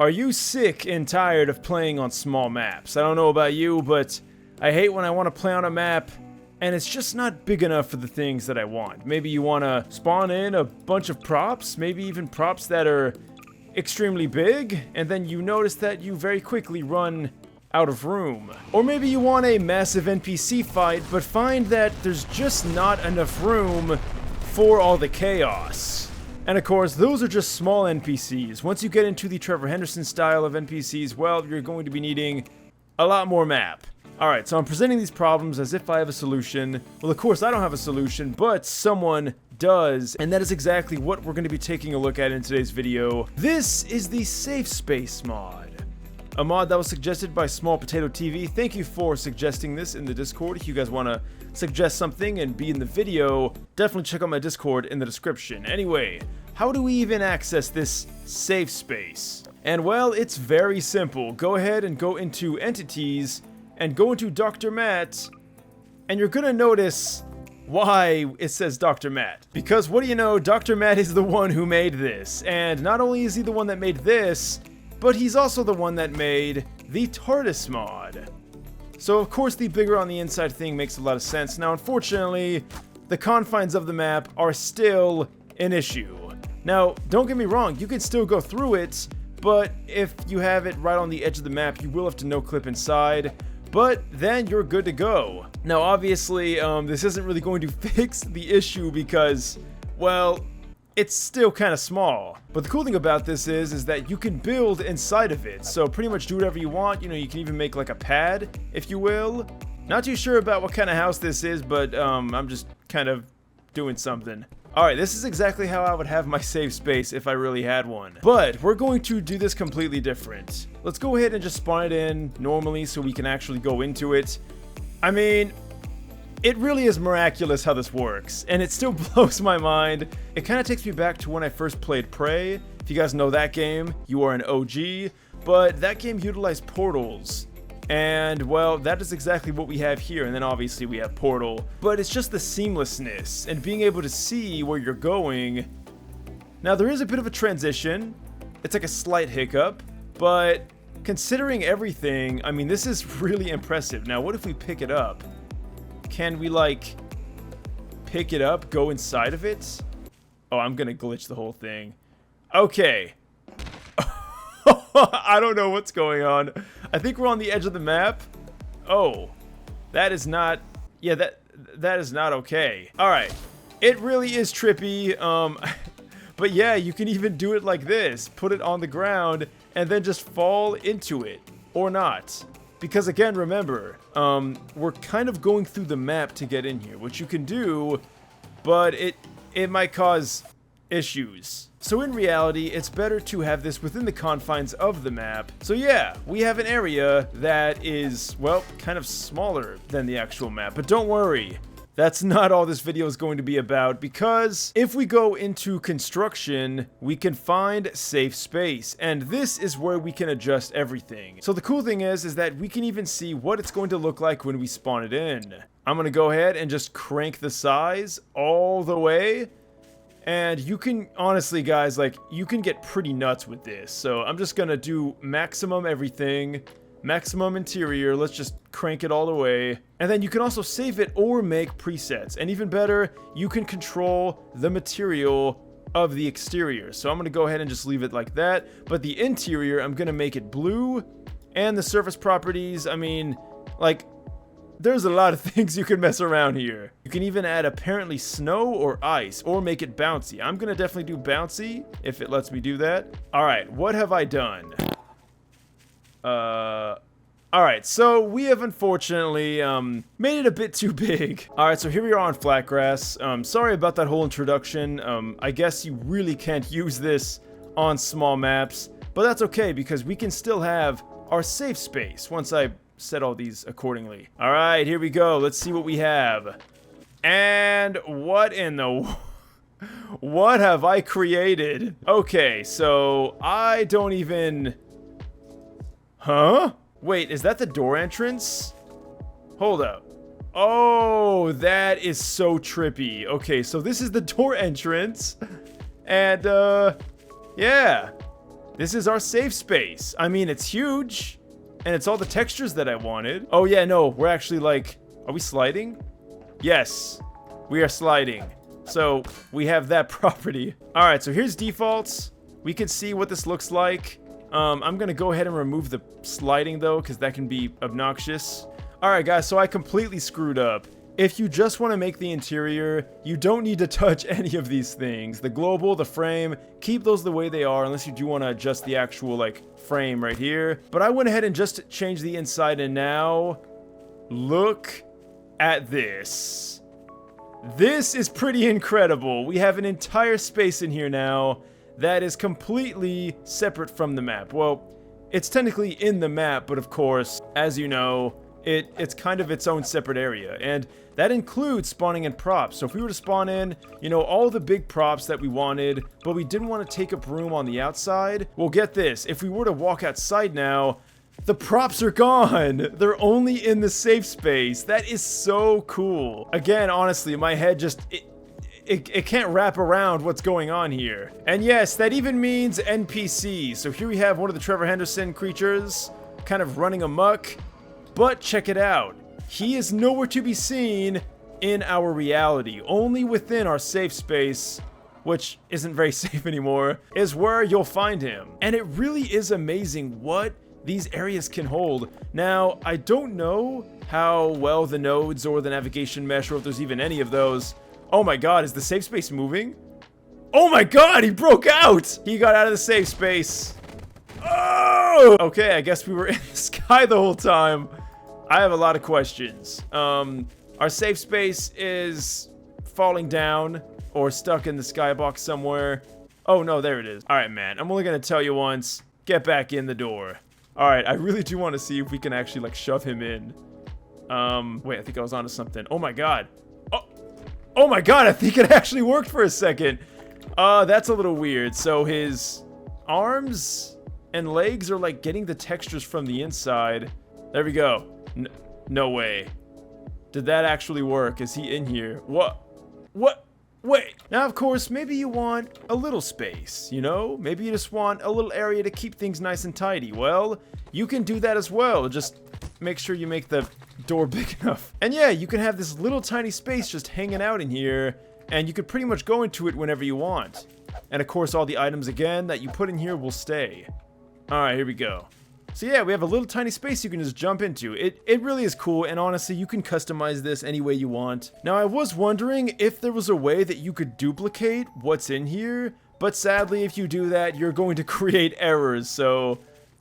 Are you sick and tired of playing on small maps? I don't know about you, but I hate when I want to play on a map and it's just not big enough for the things that I want. Maybe you want to spawn in a bunch of props, maybe even props that are extremely big, and then you notice that you very quickly run out of room. Or maybe you want a massive NPC fight, but find that there's just not enough room for all the chaos. And of course, those are just small NPCs. Once you get into the Trevor Henderson style of NPCs, well, you're going to be needing a lot more map. Alright, so I'm presenting these problems as if I have a solution. Well, of course, I don't have a solution, but someone does. And that is exactly what we're going to be taking a look at in today's video. This is the Safe Space mod. A mod that was suggested by Small Potato TV. Thank you for suggesting this in the Discord. If you guys want to suggest something and be in the video, definitely check out my Discord in the description. Anyway, how do we even access this safe space? And well, it's very simple. Go ahead and go into Entities and go into Dr. Matt, and you're gonna notice why it says Dr. Matt. Because what do you know, Dr. Matt is the one who made this. And not only is he the one that made this, but he's also the one that made the TARDIS mod. So of course the bigger on the inside thing makes a lot of sense. Now unfortunately, the confines of the map are still an issue. Now, don't get me wrong, you can still go through it, but if you have it right on the edge of the map, you will have to no-clip inside, but then you're good to go. Now obviously, this isn't really going to fix the issue because, well, it's still kind of small. But the cool thing about this is that you can build inside of it. So pretty much do whatever you want. You know, you can even make like a pad, if you will. Not too sure about what kind of house this is, but I'm just kind of doing something. Alright, this is exactly how I would have my safe space if I really had one. But we're going to do this completely different. Let's go ahead and just spawn it in normally so we can actually go into it. I mean, it really is miraculous how this works, and it still blows my mind. It kind of takes me back to when I first played Prey. If you guys know that game, you are an OG, but that game utilized portals. And, well, that is exactly what we have here, and then obviously we have Portal. But it's just the seamlessness, and being able to see where you're going. Now, there is a bit of a transition. It's like a slight hiccup, but considering everything, I mean, this is really impressive. Now, what if we pick it up? Can we, like, pick it up, go inside of it? Oh, I'm gonna glitch the whole thing. Okay. I don't know what's going on. I think we're on the edge of the map. Oh, that is not... Yeah, that is not okay. Alright. It really is trippy. But yeah, you can even do it like this. Put it on the ground and then just fall into it. Or not. Because again, remember, we're kind of going through the map to get in here, which you can do, but it might cause issues. So in reality, it's better to have this within the confines of the map. So yeah, we have an area that is, well, kind of smaller than the actual map, but don't worry. That's not all this video is going to be about, because if we go into construction, we can find safe space, and this is where we can adjust everything. So the cool thing is that we can even see what it's going to look like when we spawn it in. I'm going to go ahead and just crank the size all the way, and you can, honestly guys, like, you can get pretty nuts with this. So I'm just going to do maximum everything. Maximum interior, let's just crank it all the way. And then you can also save it or make presets. And even better, you can control the material of the exterior. So I'm going to go ahead and just leave it like that. But the interior, I'm going to make it blue. And the surface properties, I mean, like, there's a lot of things you can mess around here. You can even add apparently snow or ice, or make it bouncy. I'm going to definitely do bouncy, if it lets me do that. Alright, what have I done? Alright, so we have unfortunately, made it a bit too big. Alright, so here we are on flat grass. Sorry about that whole introduction. I guess you really can't use this on small maps, but that's okay because we can still have our safe space once I set all these accordingly. Alright, here we go. Let's see what we have. And what in the... What have I created? Okay, so I don't even... Huh? Wait, is that the door entrance? Hold up. Oh, that is so trippy. Okay, so this is the door entrance. And, yeah. this is our safe space. I mean, it's huge, and it's all the textures that I wanted. Oh yeah, no, we're actually like, are we sliding? Yes, we are sliding. So we have that property. All right, so here's defaults. We can see what this looks like. I'm gonna go ahead and remove the sliding though, because that can be obnoxious. All right, guys, so I completely screwed up. If you just want to make the interior, you don't need to touch any of these things. The global, the frame, keep those the way they are, unless you do want to adjust the actual, like, frame right here. But I went ahead and just changed the inside, and now, look at this. This is pretty incredible. We have an entire space in here now that is completely separate from the map. Well, it's technically in the map, but of course, as you know, it's kind of its own separate area, and that includes spawning in props. So if we were to spawn in, you know, all the big props that we wanted, but we didn't want to take up room on the outside, well, get this, if we were to walk outside now, the props are gone. They're only in the safe space. That is so cool. Again, honestly, my head just, it can't wrap around what's going on here. And yes, that even means NPCs. So here we have one of the Trevor Henderson creatures kind of running amok. But check it out, he is nowhere to be seen in our reality. Only within our safe space, which isn't very safe anymore, is where you'll find him. And it really is amazing what these areas can hold. Now, I don't know how well the nodes or the navigation mesh, or if there's even any of those. Oh my god, is the safe space moving? Oh my god, he broke out! He got out of the safe space. Oh! Okay, I guess we were in the sky the whole time. I have a lot of questions. Our safe space is falling down or stuck in the skybox somewhere. Oh no, there it is. All right, man, I'm only gonna tell you once. Get back in the door. All right, I really do want to see if we can actually like shove him in. Wait, I think I was onto something. Oh my god. Oh my god, I think it actually worked for a second. That's a little weird. So his arms and legs are like getting the textures from the inside. There we go. No way. Did that actually work? Is he in here? What? Wait. Now, of course, maybe you want a little space, you know? Maybe you just want a little area to keep things nice and tidy. Well, you can do that as well. Just make sure you make the door big enough. And yeah, you can have this little tiny space just hanging out in here, and you could pretty much go into it whenever you want. And of course, all the items, again, that you put in here will stay. Alright, here we go. So yeah, we have a little tiny space you can just jump into. It really is cool, and honestly, you can customize this any way you want. Now, I was wondering if there was a way that you could duplicate what's in here, but sadly, if you do that, you're going to create errors, so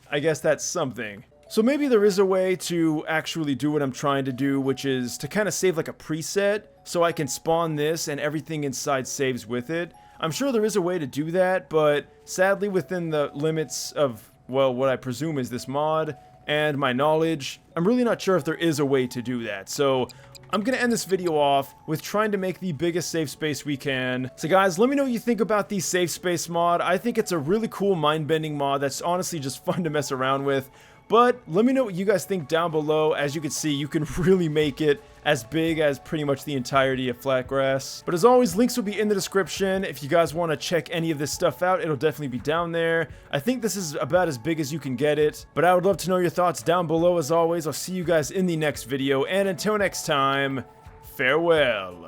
I guess that's something. So maybe there is a way to actually do what I'm trying to do, which is to kind of save like a preset, so I can spawn this and everything inside saves with it. I'm sure there is a way to do that, but sadly within the limits of, well, what I presume is this mod and my knowledge, I'm really not sure if there is a way to do that. So I'm gonna end this video off with trying to make the biggest safe space we can. So guys, let me know what you think about the safe space mod. I think it's a really cool mind-bending mod that's honestly just fun to mess around with. But let me know what you guys think down below. As you can see, you can really make it as big as pretty much the entirety of Flatgrass. But as always, links will be in the description. If you guys want to check any of this stuff out, it'll definitely be down there. I think this is about as big as you can get it. But I would love to know your thoughts down below as always. I'll see you guys in the next video. And until next time, farewell.